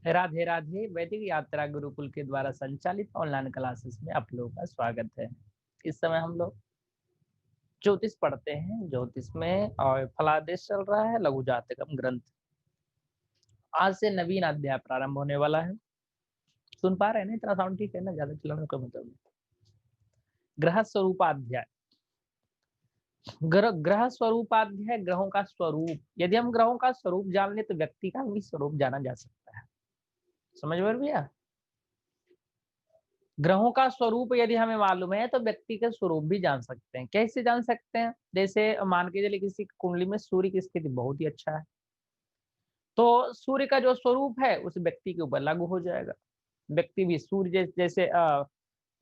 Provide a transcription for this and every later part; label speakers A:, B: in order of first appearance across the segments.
A: राधे राधे। वैदिक यात्रा गुरुकुल के द्वारा संचालित ऑनलाइन क्लासेस में आप लोगों का स्वागत है। इस समय हम लोग ज्योतिष पढ़ते हैं। ज्योतिष में और फलादेश चल रहा है, लघु जातकम ग्रंथ। आज से नवीन अध्याय प्रारंभ होने वाला है। सुन पा रहे हैं ना? इतना साउंड ठीक है ना? ज्यादा चिल्लाने का मतलब नहीं। ग्रह स्वरूपाध्याय। ग्रह स्वरूपाध्याय, ग्रहों का स्वरूप। यदि हम ग्रहों का स्वरूप जान ले तो व्यक्ति का भी स्वरूप जाना जा सकता है। समझ में भैया? ग्रहों का स्वरूप यदि हमें मालूम है तो व्यक्ति का स्वरूप भी जान सकते हैं। कैसे जान सकते हैं? जैसे मान के चलिए किसी कुंडली में सूर्य की स्थिति बहुत ही अच्छा है, तो सूर्य का जो स्वरूप है उस व्यक्ति के ऊपर लागू हो जाएगा। व्यक्ति भी सूर्य जैसे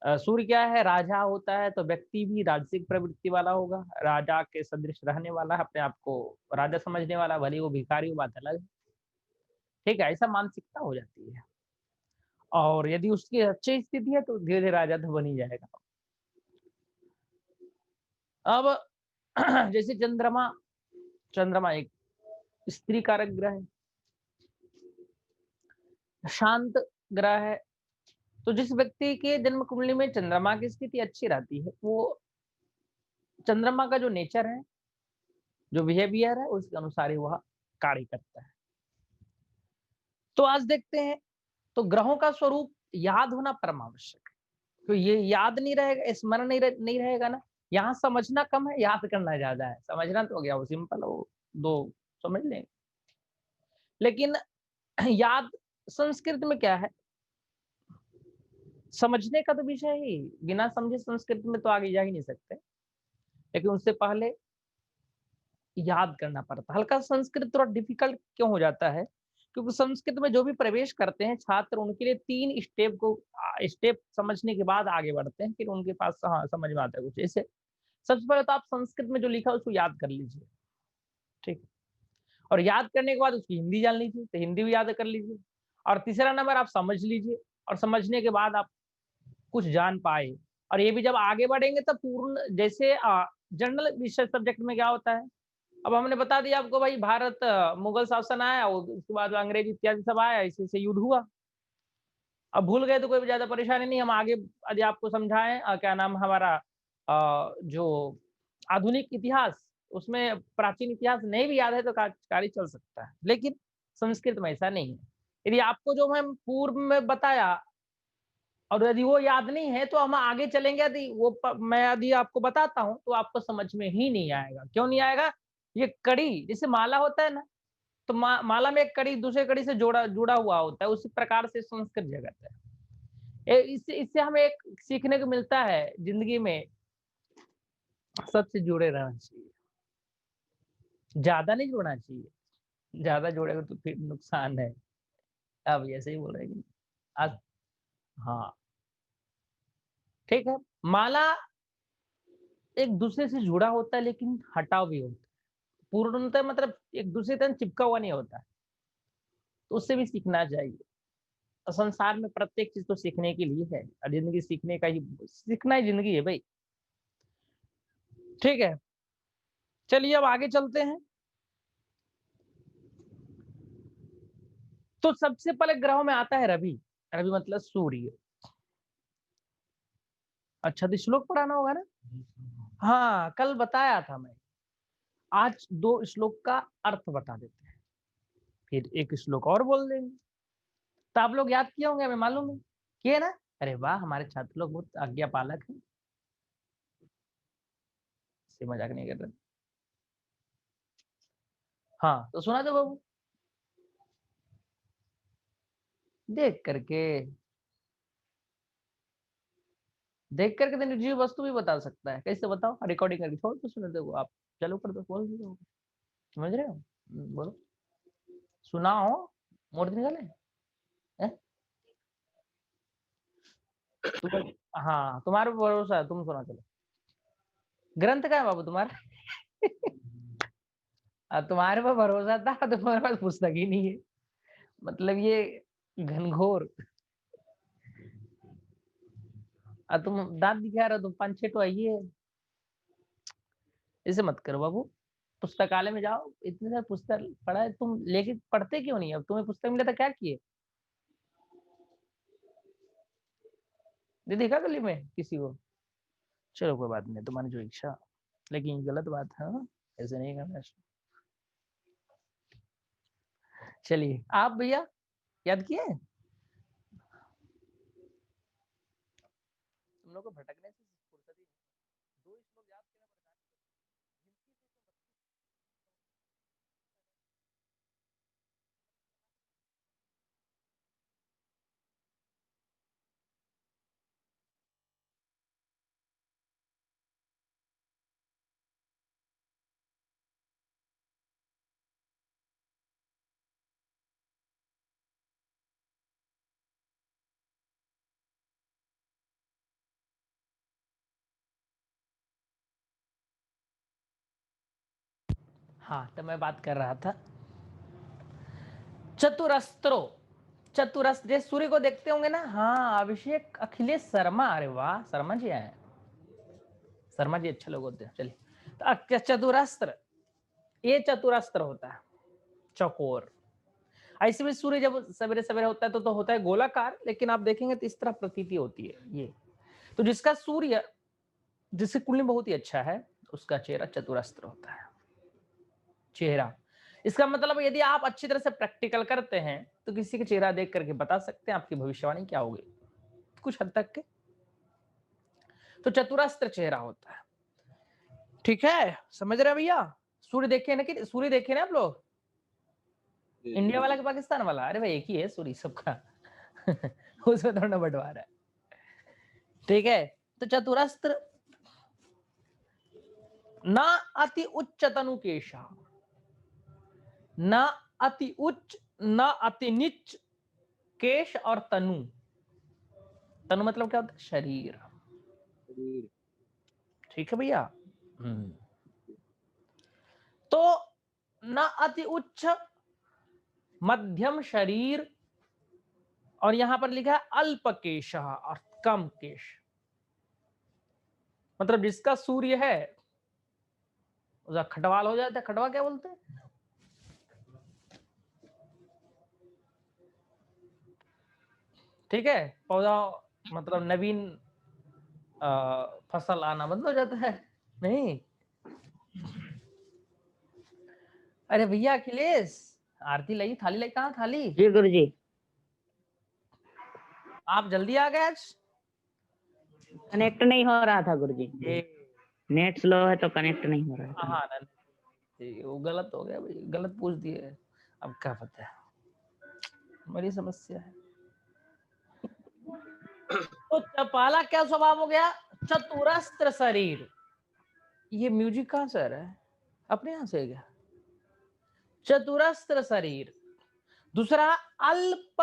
A: सूर्य क्या है? राजा होता है, तो व्यक्ति भी राजसिक प्रवृत्ति वाला होगा, राजा के सदृश रहने वाला है, अपने आप को राजा समझने वाला, भले वो भिखारी हो, बात अलग है। ठीक है, ऐसा मानसिकता हो जाती है। और यदि उसकी अच्छी स्थिति है तो धीरे धीरे राजा तो बन ही जाएगा। अब जैसे चंद्रमा, चंद्रमा एक स्त्री कारक ग्रह है, शांत ग्रह है। तो जिस व्यक्ति के जन्म कुंडली में चंद्रमा की स्थिति अच्छी रहती है, वो चंद्रमा का जो नेचर है, जो बिहेवियर है, उसके अनुसार ही वह कार्य करता है। तो आज देखते हैं, तो ग्रहों का स्वरूप याद होना परम आवश्यक है। तो ये याद नहीं रहेगा, स्मरण नहीं रहेगा ना। यहाँ समझना कम है, याद करना ज्यादा है। समझना तो हो गया, वो सिंपल, वो दो समझ लेंगे। लेकिन याद संस्कृत में क्या है? समझने का तो विषय ही, बिना समझे संस्कृत में तो आगे जा ही नहीं सकते। लेकिन उससे पहले याद करना पड़ता है। हल्का संस्कृत थोड़ा डिफिकल्ट क्यों हो जाता है? क्योंकि संस्कृत में जो भी प्रवेश करते हैं छात्र, उनके लिए 3 स्टेप समझने के बाद आगे बढ़ते हैं, फिर उनके पास हाँ समझ में आता है कुछ। जैसे सबसे पहले तो आप संस्कृत में जो लिखा है उसको याद कर लीजिए, ठीक है। और याद करने के बाद उसकी हिंदी जान लीजिए, तो हिंदी भी याद कर लीजिए। और तीसरा नंबर आप समझ लीजिए, और समझने के बाद आप कुछ जान पाए। और ये भी जब आगे बढ़ेंगे तो पूर्ण, जैसे जनरल विषय सब्जेक्ट में क्या होता है, अब हमने बता दिया आपको भाई, भारत मुगल शासन आया, उसके बाद अंग्रेज इत्यादि सब आया, इसी से युद्ध हुआ। अब भूल गए तो कोई ज्यादा परेशानी नहीं, हम आगे यदि आपको समझाएं क्या नाम हमारा जो आधुनिक इतिहास, उसमें प्राचीन इतिहास नहीं भी याद है तो कार्य चल सकता है। लेकिन संस्कृत में ऐसा नहीं है। यदि आपको जो मैं पूर्व में बताया और यदि वो याद नहीं है तो हम आगे चलेंगे, यदि मैं यदि आपको बताता हूँ तो आपको समझ में ही नहीं आएगा। क्यों नहीं आएगा? ये कड़ी जैसे माला होता है ना, तो माला में एक कड़ी दूसरे कड़ी से जोड़ा जुड़ा हुआ होता है, उसी प्रकार से संस्कृत जगत है। इससे इससे हमें एक सीखने को मिलता है जिंदगी में, सबसे जुड़े रहना चाहिए, ज्यादा नहीं जुड़ना चाहिए। ज्यादा जुड़ेगा तो फिर नुकसान है। अब ऐसे ही बोल रहे हैं आज। हाँ, ठीक है। माला एक दूसरे से जुड़ा होता है, लेकिन हटाव भी होता है। पूर्णतः मतलब एक दूसरे तरह चिपका हुआ नहीं होता, तो उससे भी सीखना चाहिए। और संसार में प्रत्येक चीज तो सीखने के लिए है, और जिंदगी सीखने का ही, सीखना ही जिंदगी है भाई। ठीक है, चलिए अब आगे चलते हैं। तो सबसे पहले ग्रहों में आता है रवि। रवि मतलब सूर्य। अच्छा, तो श्लोक पढ़ाना होगा ना? हाँ, कल बताया था मैं। आज 2 श्लोक का अर्थ बता देते हैं, फिर एक श्लोक और बोल देंगे। तो आप लोग याद किए होंगे, हमें मालूम है, किए ना? अरे वाह, हमारे छात्र लोग बहुत आज्ञा पालक हैं। से मजाक नहीं कर रहे। हाँ, तो सुना दो बाबू, देख करके, देख करके तो निर्जीव वस्तु भी बता सकता है। कैसे बताओ? रिकॉर्डिंग करके छोड़ दो, सुन दो आप। चलो कर दो, बोल दो। समझ रहे हो? बोलो, सुनाओ। मूर्ति निकाले हैं? तुम, हाँ तुम्हारे पर भरोसा है, तुम सुना चलो। ग्रंथ का है बाबू तुम्हारा? तुम्हारे पर भरोसा था, तुम्हारे पास पुस्तक ही नहीं है। मतलब ये घनघोर। तुम दांत दिखा रहे हो, तुम 5-6 तो आइए। ऐसे मत करो बाबू। पुस्तकालय में जाओ, इतने सारे पुस्तक पढ़ा है, तुम लेके पढ़ते क्यों नहीं? अब तुम्हें पुस्तक मिला था क्या किए? देखा गली में किसी को? चलो कोई बात नहीं, तुम्हारी जो इच्छा, लेकिन गलत बात है, ऐसे नहीं करना। चलिए आप भैया याद किए? तुम लोग को भटकने से फुर्सत ही नहीं। 2 श्लोक याद करना पड़ता है। हाँ, तो मैं बात कर रहा था चतुरस्त्रों। चतुरस्त्र सूर्य को देखते होंगे ना? हाँ, अभिषेक अखिलेश शर्मा, अरे वाह, शर्मा जी आए। शर्मा जी अच्छे लोग होते हैं। चलिए, तो चतुरस्त्र, ये चतुरस्त्र होता है चौकोर। ऐसे में सूर्य जब सवेरे सवेरे होता है तो होता है गोलाकार, लेकिन आप देखेंगे तो इस तरह प्रतीति होती है ये। तो जिसका सूर्य, जिससे कुंडली बहुत ही अच्छा है, उसका चेहरा चतुरस्त्र होता है। चेहरा, इसका मतलब यदि आप अच्छी तरह से प्रैक्टिकल करते हैं तो किसी का चेहरा देख करके बता सकते हैं आपकी भविष्यवाणी क्या होगी, कुछ हद तक के। तो चतुरस्त्र चेहरा होता है, ठीक है? समझ रहे भैया? सूर्य देखे ना, कि सूर्य देखे ना आप लोग? इंडिया वाला कि पाकिस्तान वाला? अरे भाई एक ही है सूर्य सबका। उसमें थोड़ा बंटवारा है, ठीक है? तो चतुरस्त्र, न अति उच्च तनु केशा, न अति उच्च न अति नीच केश और तनु। तनु मतलब क्या होता है? शरीर, ठीक है भैया? तो न अति उच्च, मध्यम शरीर, और यहां पर लिखा है अल्प केश और कम केश। मतलब जिसका सूर्य है उसका खटवाल हो जाता है। खटवा क्या बोलते हैं? ठीक है, पौधा मतलब नवीन फसल आना बंद हो जाता है। नहीं, अरे भैया अखिलेश, आरती लाई, थाली लाई, कहाँ थाली?
B: जी गुरु जी।
A: आप जल्दी आ गए आज।
B: कनेक्ट नहीं हो रहा था गुरु जी, नेट स्लो है तो कनेक्ट नहीं हो रहा था।
A: हाँ, वो गलत हो गया भाई, गलत पूछ दिए, अब क्या पता है, बड़ी समस्या है। तो चपाला क्या स्वभाव हो गया? चतुरस्त्र शरीर। ये म्यूजिक कहाँ से आ रहा है? अपने यहां से क्या? चतुरस्त्र शरीर। दूसरा अल्प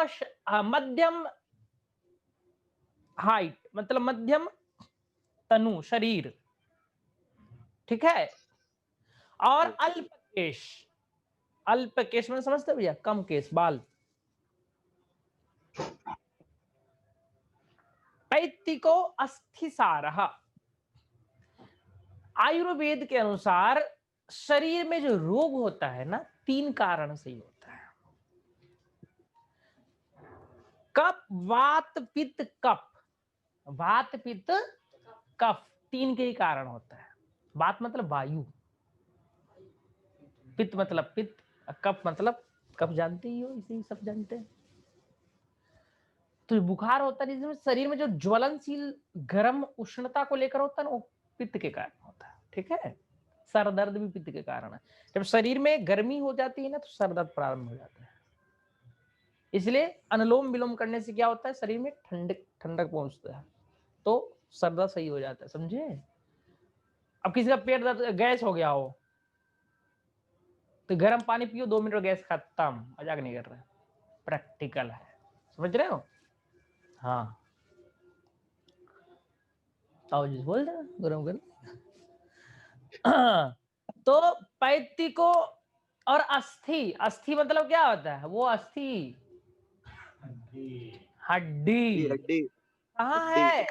A: मध्यम हाइट, मतलब मध्यम तनु शरीर, ठीक है? और अल्प केश। अल्प केश में समझते भैया? कम केश, बाल। पैत्तिको अस्थिसारः। आयुर्वेद के अनुसार शरीर में जो रोग होता है ना, 3 कारण से ही होता है। कफ, वात, पित्त, कफ। वात, पित्त, कफ, 3 के ही कारण होता है। वात मतलब वायु, पित्त मतलब पित्त, कफ मतलब कफ जानते ही हो, इसे ही सब जानते हैं। तो बुखार होता है जिसमें शरीर में जो ज्वलनशील गर्म उष्णता को लेकर होता है ना, वो पित्त के कारण होता है, ठीक है? सर दर्द भी पित्त के कारण है। जब शरीर में गर्मी हो जाती है ना तो सर दर्द प्रारंभ हो जाता है। इसलिए अनुलोम विलोम करने से क्या होता है? शरीर में ठंडक ठंडक पहुंचता है, तो सर दर्द सही हो जाता है, समझे? अब किसी का पेट दर्द, गैस हो गया हो, तो गर्म पानी पियो, 2 मिनट में गैस खत्म। मजाक नहीं कर रहा, प्रैक्टिकल है, समझ रहे हो? हाँ, आओ जी, बोल रहे गरम गरम। तो पैत्तिको और अस्थि, अस्थि मतलब क्या होता है? वो अस्थि, हड्डी।
C: हड्डी
A: कहाँ है?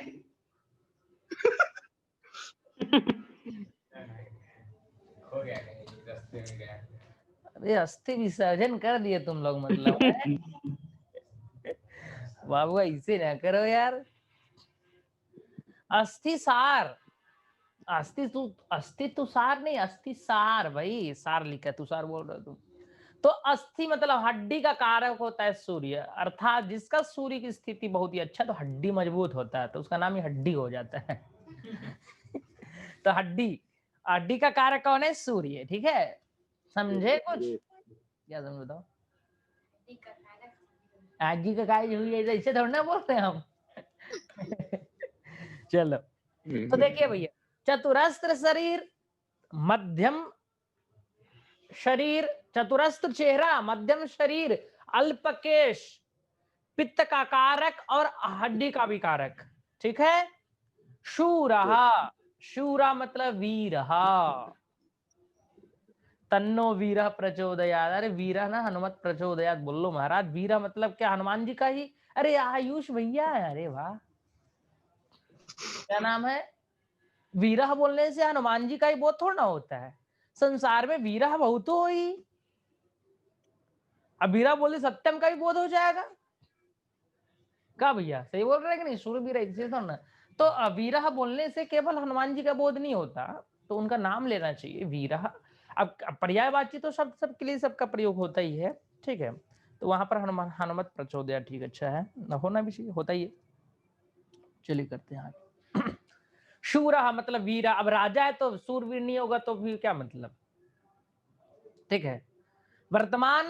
A: अरे अस्थि विसर्जन कर दिए तुम लोग, मतलब बाबू ऐसे ना करो यार। अस्थिसार, अस्थि तुषार नहीं, अस्थिसार भाई, सार लिखा है, तुषार बोल रहे हो तुम। तो अस्थि मतलब हड्डी का कारक होता है सूर्य, अर्थात जिसका सूर्य की स्थिति बहुत ही अच्छा तो हड्डी मजबूत होता है, तो उसका नाम ही हड्डी हो जाता है। तो हड्डी, हड्डी का कारक कौन है? सूर्य, ठीक है, समझे कुछ? क्या समझ बताओ? आगी का काय हुई है, इसे थोड़ा ना बोलते हैं हम। चलो, तो देखिए भैया, चतुरस्त्र शरीर, मध्यम शरीर, चतुरस्त्र चेहरा, मध्यम शरीर, अल्पकेश, पित्त का कारक और हड्डी का भी कारक, ठीक है। शूरहा, शूरा मतलब वीरहा, तन्नो वीरः प्रचोदयात्। अरे वीरा ना हनुमत प्रचोदयात् बोल लो महाराज, वीरा मतलब क्या? हनुमान जी का ही। अरे आयुष भैया, अरे वाह, क्या नाम है? वीरा बोलने से हनुमान जी का ही बोध थोड़ा ना होता है, संसार में वीरा बहुत हो ही। अब वीरा बोले सत्यम का भी बोध हो जाएगा, क्या भैया सही बोल रहे हैं कि नहीं? शूरवीर ऐसे थोड़ा ना। तो वीरा बोलने से केवल हनुमान जी का बोध नहीं होता, तो उनका नाम लेना चाहिए वीरा। अब पर्यायवाची तो शब्द सबके लिए सबका प्रयोग होता ही है, ठीक है। तो वहां पर हनुमान, हनुमत प्रचोदया, ठीक, अच्छा है, होना भी चाहिए, होता ही है। चलिए करते हैं। शूरा मतलब वीरा। अब राजा है तो सूरवीर नहीं होगा तो फिर क्या मतलब, ठीक है। वर्तमान,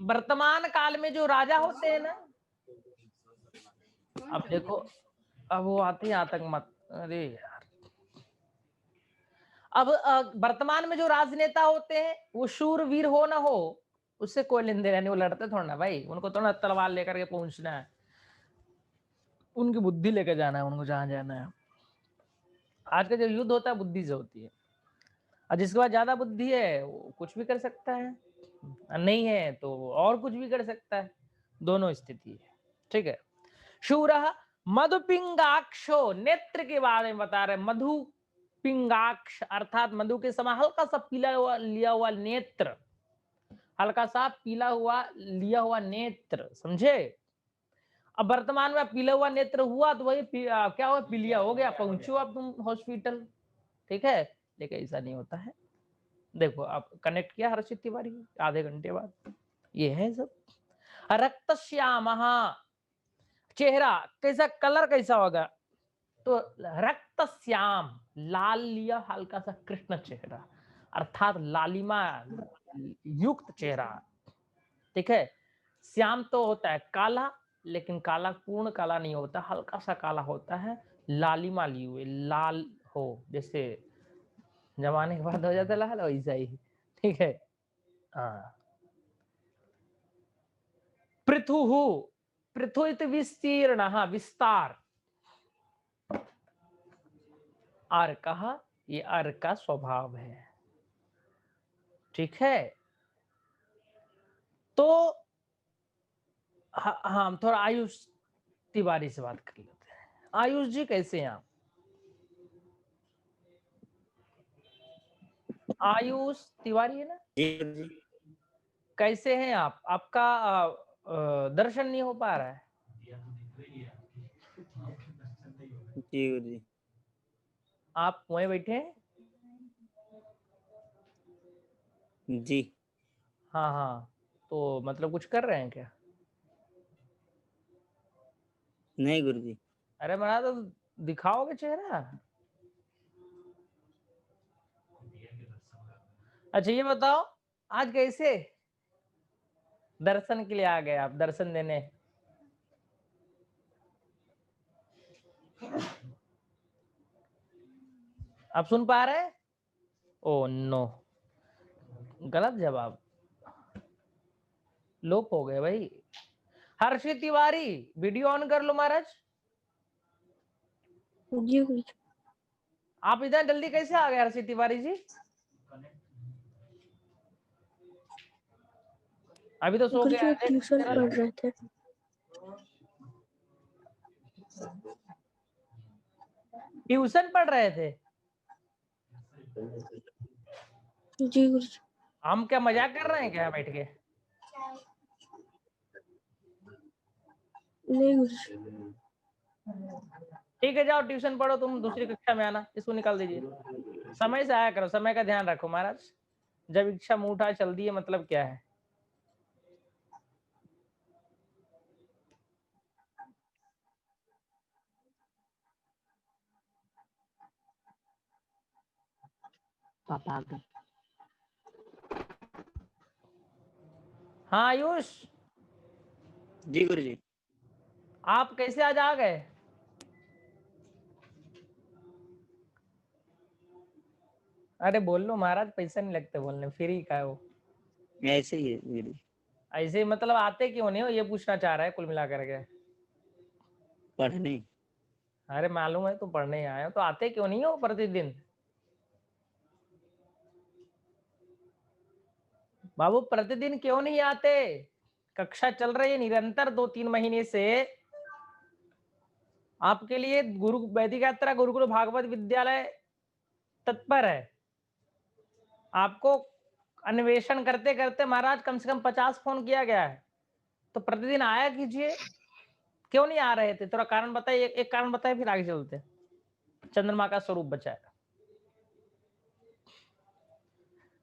A: वर्तमान काल में जो राजा होते हैं ना, अब देखो, अब वो आते हैं आतंक मत, अरे यार, अब वर्तमान में जो राजनेता होते हैं वो शूरवीर हो ना हो, उससे कोई लेन देन नहीं, वो लड़ते थोड़ा ना भाई, उनको थोड़ा तलवार लेकर के पहुंचना है, उनकी बुद्धि लेकर जाना है उनको जहां जाना है। आज का जो युद्ध होता है बुद्धि से होती है, और जिसके पास ज्यादा बुद्धि है वो कुछ भी कर सकता है, नहीं है तो और कुछ भी कर सकता है, दोनों स्थिति है, ठीक है। शूरः मधुपिंगाक्षो, नेत्र के बारे में बता रहे, मधु पिंगाक्ष अर्थात मधु के समान हल्का सा पीला हुआ लिया हुआ नेत्र, हल्का सा पीला हुआ लिया हुआ नेत्र, समझे। अब वर्तमान में पीला हुआ नेत्र हुआ तो वही क्या हुआ, पीलिया हो गया, पहुंचो अब तुम हॉस्पिटल, ठीक है। लेकिन ऐसा नहीं होता है। देखो आप कनेक्ट किया हर्षित तिवारी आधे घंटे बाद, ये है सब। रक्त श्याम, चेहरा कैसा, कलर कैसा होगा, तो रक्त श्याम, लाल लिया हल्का सा कृष्ण चेहरा, अर्थात लालिमा युक्त चेहरा, ठीक है। श्याम तो होता है काला, लेकिन काला पूर्ण काला नहीं होता, हल्का सा काला होता है, लालिमा ली हुई, लाल हो, जैसे जमाने के बाद हो जाता है लाल, वैसा ही, ठीक है। हाँ, पृथु, पृथु विस्तीर्ण, विस्तार, अर्क, ये अर्क का स्वभाव है, ठीक है। तो हाँ, हम थोड़ा आयुष तिवारी से बात कर लेते हैं। आयुष जी कैसे हैं आप? आयुष तिवारी है ना, कैसे हैं आप? आपका दर्शन नहीं हो पा रहा है।
C: जी गुरु जी।
A: आप वहीं बैठे हैं?
C: जी।
A: हाँ हाँ, तो मतलब कुछ कर रहे हैं क्या?
C: नहीं गुरु जी।
A: अरे बना तो दिखाओगे चेहरा। अच्छा ये बताओ, आज कैसे दर्शन के लिए आ गए आप, दर्शन देने? आप सुन पा रहे हैं? ओ नो, गलत जवाब, लोप हो गए भाई। हर्षित तिवारी वीडियो ऑन कर लो महाराज।
D: जी गुरु जी।
A: आप इतना जल्दी कैसे आ गए हर्षित तिवारी जी? अभी तो सो
D: गुरु जी
A: गया।
D: ट्यूशन पढ़ रहे थे।
A: ट्यूशन पढ़ रहे थे?
D: जी गुरु जी।
A: हम क्या मजाक कर रहे हैं क्या बैठ के?
D: नहीं गुरु जी।
A: ठीक है, जाओ ट्यूशन पढ़ो, तुम दूसरी कक्षा में आना, इसको निकाल दीजिए। समय से आया करो, समय का ध्यान रखो महाराज। जब इच्छा मुंह उठा चल दी है, मतलब क्या है?
B: पापा आ गए।
A: हाँ आयुष,
C: जी गुरुजी।
A: आप कैसे आज आ गए? अरे बोल लो महाराज, पैसा नहीं लगता बोलने, फ्री का है वो।
C: ऐसे ही है गुरुजी।
A: ऐसे मतलब आते क्यों नहीं हो, ये पूछना चाह रहा है कुल मिला करके।
C: पढ़ने।
A: अरे मालूम है तुम पढ़ने आए हो, तो आते क्यों नहीं हो प्रतिदिन? बाबू प्रतिदिन क्यों नहीं आते? कक्षा चल रही है निरंतर 2-3 महीने से। आपके लिए गुरु वैदिक यात्रा गुरुकुल भागवत विद्यालय तत्पर है। आपको अन्वेषण करते करते महाराज कम से कम 50 फोन किया गया है, तो प्रतिदिन आया कीजिए। क्यों नहीं आ रहे थे, थोड़ा कारण बताइए, एक कारण बताइए, फिर आगे चलते। चंद्रमा का स्वरूप बचा है।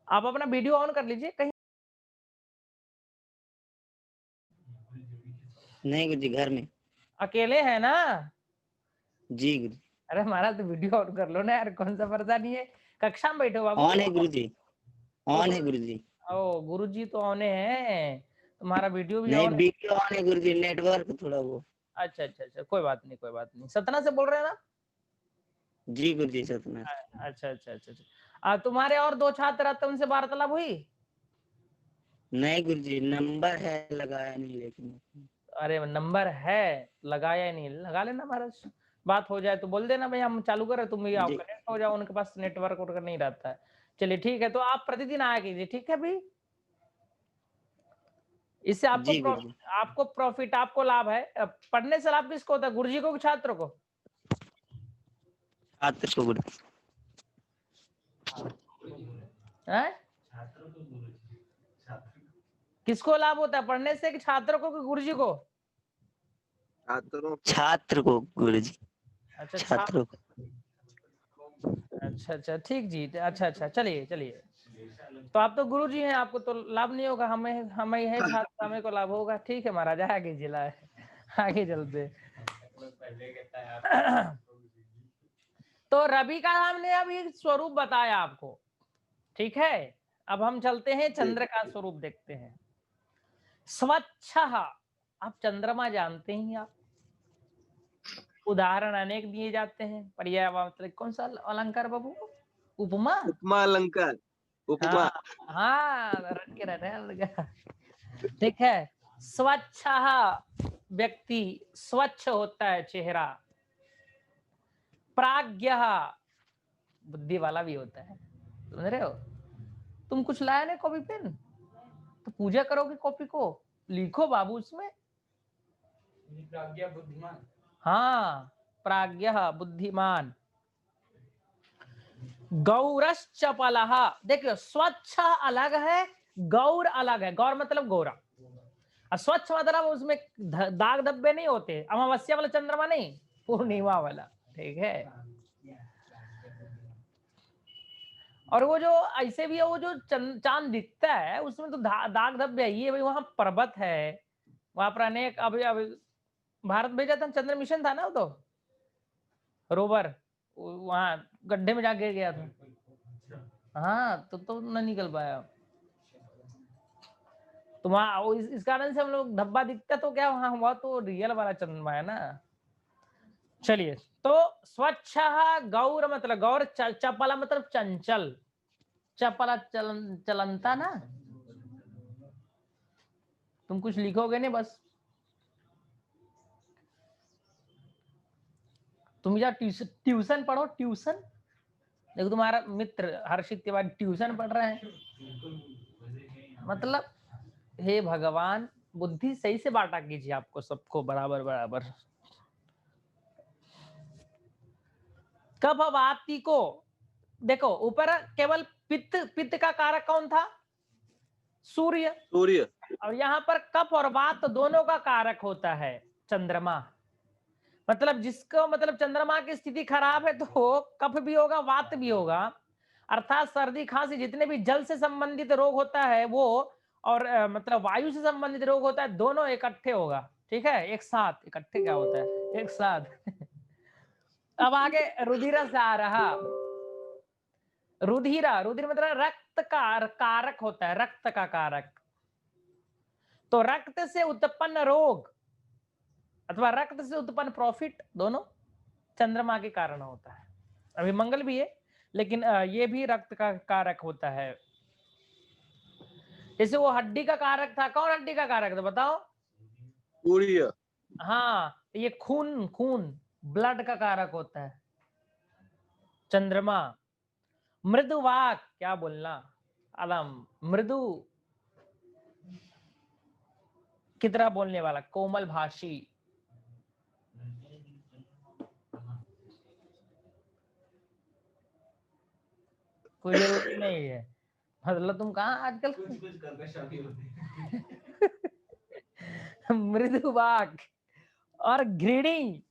A: आप अपना वीडियो ऑन कर लीजिए कहीं।
C: नहीं गुरुजी, घर में।
A: अकेले है ना?
C: जी गुरुजी।
A: अरे महाराज तो वीडियो ऑन कर लो ना यार, कौन सा परेशानी है? कक्षा में बैठो बाबू।
C: ऑन है गुरुजी, ऑन है गुरुजी।
A: ओ गुरुजी तो ऑन है, तुम्हारा वीडियो भी
C: नहीं
A: ऑन है।
C: वीडियो ऑन है गुरुजी, नेटवर्क थोड़ा वो।
A: अच्छा अच्छा अच्छा, कोई बात नहीं कोई बात नहीं। सतना से बोल रहे हैं ना?
C: जी गुरुजी सतना।
A: अच्छा अच्छा अच्छा अच्छा। तुम्हारे और 2 छात्र रहते, उनसे वार्तालाप हुई?
C: नहीं गुरुजी, नंबर है लगाया नहीं लेकिन।
A: अरे नंबर है, लगाया नहीं, लगा लेना महाराज। बात हो जाए तो बोल देना भाई हम चालू करें, तुम भी आओ,
C: जी
A: कनेक्ट हो जाओ, उनके पास नेटवर्क वर्क नहीं रहता है। चलिए ठीक है, तो आप प्रतिदिन आया कीजिए, ठीक है भाई। इससे
C: जी गुरुजी।
A: आपको प्रॉफिट, आपको लाभ है। पढ़ने से लाभ किसको होता है, गुरुजी को कि छात्र को?
C: छात्र को गुरुजी।
A: है किसको लाभ होता है पढ़ने से, कि छात्र को कि गुरुजी को?
C: छात्र को गुरुजी।
A: अच्छा
C: छात्रों को।
A: अच्छा अच्छा ठीक जी, अच्छा अच्छा, चलिए चलिए। तो आप तो गुरु जी हैं, आपको तो लाभ नहीं होगा, हमें हमें है छात्र, हमें को लाभ होगा। ठीक है महाराज, आगे जिला है, आगे चलते। तो रवि का हमने अभी स्वरूप बताया आपको, ठीक है। अब हम चलते हैं चंद्र का स्वरूप देखते हैं। स्वच्छ, आप चंद्रमा जानते ही, आप उदाहरण अनेक दिए जाते हैं। पर्यायवाची कौन सा अलंकार बाबू? उपमा।
E: उपमा अलंकार। उपमा।
A: हाँ हाँ, रट के रहते हैं लगा। ठीक है। स्वच्छ व्यक्ति, स्वच्छ होता है चेहरा। प्राज्ञ, बुद्धि वाला भी होता है, समझ रहे हो? तुम कुछ लाया नहीं कॉपी पेन, तो पूजा करोगे कॉपी को, लिखो बाबू उसमें। प्राज्ञ बुद्धिमान। हाँ, प्राज्ञ बुद्धिमान। गौरश्चपलः, देखियो स्वच्छ अलग है, गौर अलग है। गौर मतलब गोरा, और स्वच्छ मतलब उसमें दाग धब्बे नहीं होते। अमावस्या वाला चंद्रमा नहीं, पूर्णिमा वाला, ठीक है। और वो जो ऐसे भी है, वो जो चांद दिखता है उसमें तो दाग धब्बे है। ये भाई वहां पर्वत है, वहां पर अनेक, अभी भारत भेजा था चंद्र मिशन था ना, वो तो रोवर वहां गड्ढे में जा गिर गया था। हाँ तो न निकल पाया। तो वहां इस कारण से हम लोग धब्बा दिखता, तो क्या वहां हुआ, तो रियल वाला चंद्रमा है ना। चलिए, तो स्वच्छ गौर मतलब गौर, चपला मतलब चंचल, चपला चलनता ना। तुम कुछ लिखोगे नहीं, बस तुम या ट्यूशन पढ़ो, ट्यूशन। देखो तुम्हारा मित्र हर्षित के बाद ट्यूशन पढ़ रहे हैं, मतलब हे भगवान, बुद्धि सही से बांटा कीजिए, आपको सबको बराबर बराबर। कब वाती को देखो, ऊपर केवल पित्त, पित्त का कारक कौन था? सूर्य।
E: सूर्य।
A: और यहाँ पर कफ और वात दोनों का कारक होता है चंद्रमा। मतलब जिसको मतलब चंद्रमा की स्थिति खराब है तो कफ भी होगा, वात भी होगा, अर्थात सर्दी खांसी जितने भी जल से संबंधित रोग होता है वो, और मतलब वायु से संबंधित रोग होता है, दोनों इकट्ठे होगा। ठीक है, एक साथ। इकट्ठे क्या होता है? एक साथ। अब आगे रुधिर से आ रहा। रुधिरा, रुधिर मतलब रक्त का कारक होता है, रक्त का कारक। तो रक्त से उत्पन्न रोग अथवा रक्त से उत्पन्न प्रॉफिट दोनों चंद्रमा के कारण होता है। अभी मंगल भी है, लेकिन ये भी रक्त का कारक होता है। जैसे वो हड्डी का कारक था, कौन हड्डी का कारक था बताओ?
E: सूर्य।
A: हाँ, ये खून, खून ब्लड का कारक होता है चंद्रमा। मृदुवाक, क्या बोलना आलम, मृदु की तरह बोलने वाला, कोमल भाषी। कोई जरूरी नहीं है, मतलब तुम कहाँ आजकल कुछ करके शादी होती है। मृदुवाक और घृणी,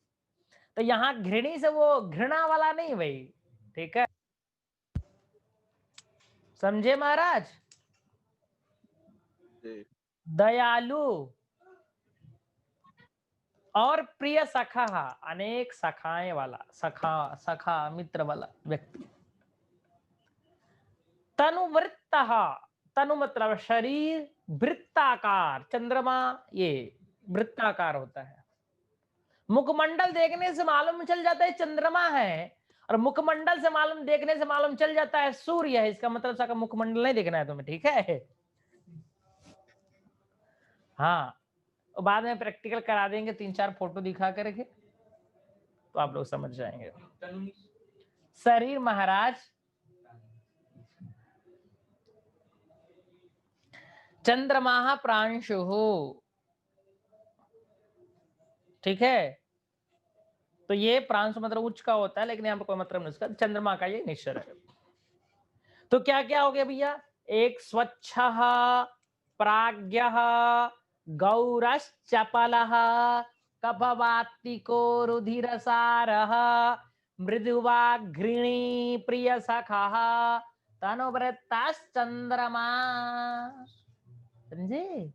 A: तो यहाँ घृणी से वो घृणा वाला नहीं भाई, ठीक है, समझे महाराज?
E: जी।
A: दयालु और प्रिय सखा, अनेक सखाएं वाला, सखा सखा मित्र वाला व्यक्ति। तनुवृत्त, तनु मतलब शरीर, वृत्ताकार, चंद्रमा ये वृत्ताकार होता है। मुखमंडल देखने से मालूम चल जाता है चंद्रमा है, और मुखमंडल से मालूम देखने से मालूम चल जाता है सूर्य है। इसका मतलब साका मुखमंडल नहीं देखना है तुम्हें, ठीक है? हाँ, बाद में प्रैक्टिकल करा देंगे, 3-4 फोटो दिखा करके, तो आप लोग समझ जाएंगे। शरीर महाराज, चंद्रमा प्रांशु, ठीक है? तो ये प्रांशु मतलब उच्च का होता है, लेकिन यहाँ पर कोई मतलब नहीं उसका, चंद्रमा का ये निश्चर है। तो क्या क्या हो गया भैया? एक स्वच्छ, प्राज्ञ, गौरश्चपल, कफवातिको रुधिरसारः, मृदुवाघृणी प्रिय सखा, तनुवृत्ताश्चंद्रमा। समझे?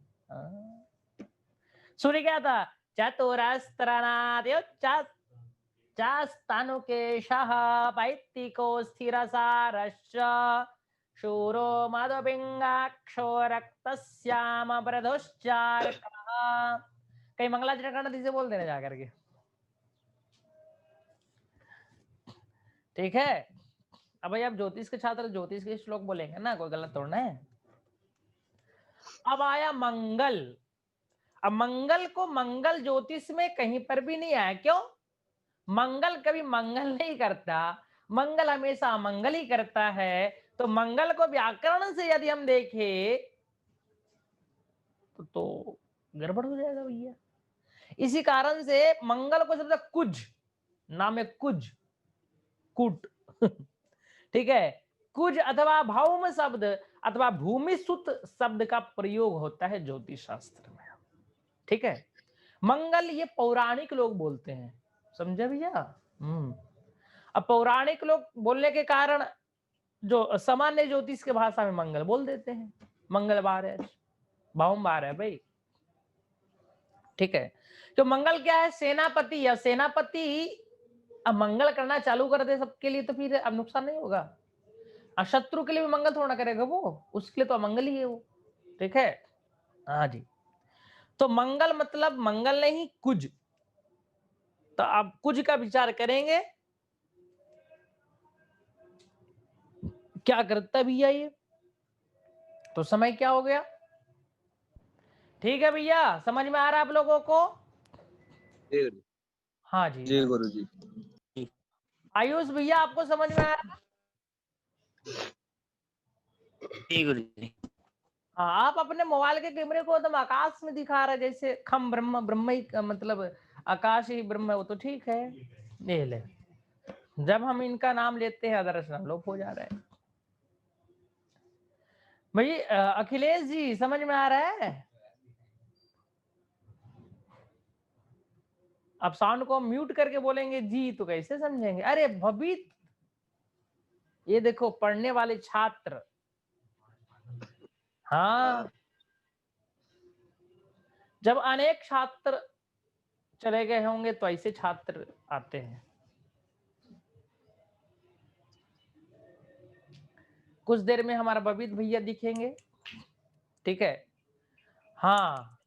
A: सूर्य क्या था? चतुरस्त्रनाद्युच्चस्तनुकेशः, पैत्तिको स्थिरसारश्च, शूरो मधुपिंगाक्षो रक्तश्याम मृदुश्चारकः। कहीं मंगलाचरण से बोल देना जाकर के, ठीक है? अब भाई आप ज्योतिष के छात्र, ज्योतिष के श्लोक बोलेंगे ना, कोई गलत थोड़ा है। अब आया मंगल। अब मंगल को मंगल ज्योतिष में कहीं पर भी नहीं आया, क्यों? मंगल कभी मंगल नहीं करता, मंगल हमेशा अमंगल ही करता है। तो मंगल को व्याकरण से यदि हम देखें तो गड़बड़ हो जाएगा भैया। इसी कारण से मंगल को शब्द कुज, नाम है कुज, कुट। ठीक है, कुज अथवा भौम शब्द अथवा भूमि सुत शब्द का प्रयोग होता है ज्योतिष शास्त्र में, ठीक है? मंगल ये पौराणिक लोग बोलते हैं, समझे भैया? अब पौराणिक लोग बोलने के कारण जो सामान्य ज्योतिष के भाषा में मंगल बोल देते हैं, मंगलवार है, भावमवार है भाई, ठीक है? तो मंगल क्या है? सेनापति, या सेनापति अब मंगल करना चालू कर दे सबके लिए तो फिर अब नुकसान नहीं होगा। शत्रु के लिए भी मंगल थोड़ा करेगा वो, उसके लिए तो अमंगल ही है वो, ठीक है? हाँ जी। तो मंगल मतलब मंगल नहीं, कुज। तो आप कुज का विचार करेंगे, क्या करता भैया ये? तो समय क्या हो गया? ठीक है भैया, समझ में आ रहा है आप लोगों को? हाँ जी,
E: जी गुरु जी।
A: आयुष भैया आपको समझ में आ रहा है?
C: जी गुरु जी।
A: हाँ, आप अपने मोबाइल के कैमरे को एकदम आकाश में दिखा रहे, जैसे खम ब्रह्म, ब्रह्म ही मतलब आकाश ही ब्रह्म है, वो तो ठीक है। ये ले, जब हम इनका नाम लेते हैं दरअसल लोप हो जा रहा है भाई। अखिलेश जी समझ में आ रहा है? अब साउंड को हम म्यूट करके बोलेंगे जी तो कैसे समझेंगे? अरे भवित, ये देखो पढ़ने वाले छात्र, हाँ, जब अनेक छात्र चले गए होंगे तो ऐसे छात्र आते हैं। कुछ देर में हमारा बबीत भैया दिखेंगे, ठीक है। हाँ,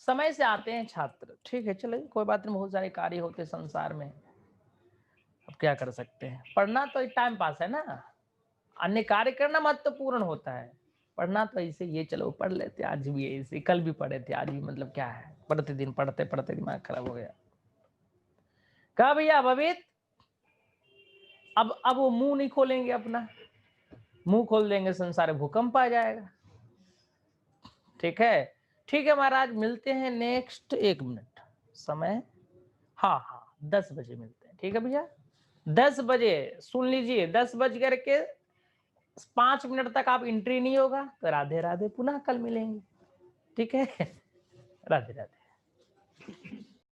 A: समय से आते हैं छात्र, ठीक है, चलो कोई बात नहीं, बहुत सारे कार्य होते हैं संसार में, अब क्या कर सकते हैं। पढ़ना तो टाइम पास है ना, अन्य कार्य करना महत्वपूर्ण होता है। पढ़ना तो ऐसे ये चलो पढ़ लेते, आज भी ऐसे, कल भी पढ़े थे, आज भी मतलब क्या है, पढ़ते दिन पढ़ते पढ़ते दिमाग खराब हो गया। कहा भैया बबीत, अब वो मुंह नहीं खोलेंगे, अपना मुंह खोल देंगे संसार भूकंप आ जाएगा। ठीक है, ठीक है महाराज, मिलते हैं नेक्स्ट 1 मिनट समय, हाँ हाँ 10 बजे मिलते हैं, ठीक है भैया 10 बजे। सुन लीजिए, 10 बज करके 5 मिनट तक आप एंट्री नहीं होगा तो राधे राधे, पुनः कल मिलेंगे, ठीक है। राधे राधे।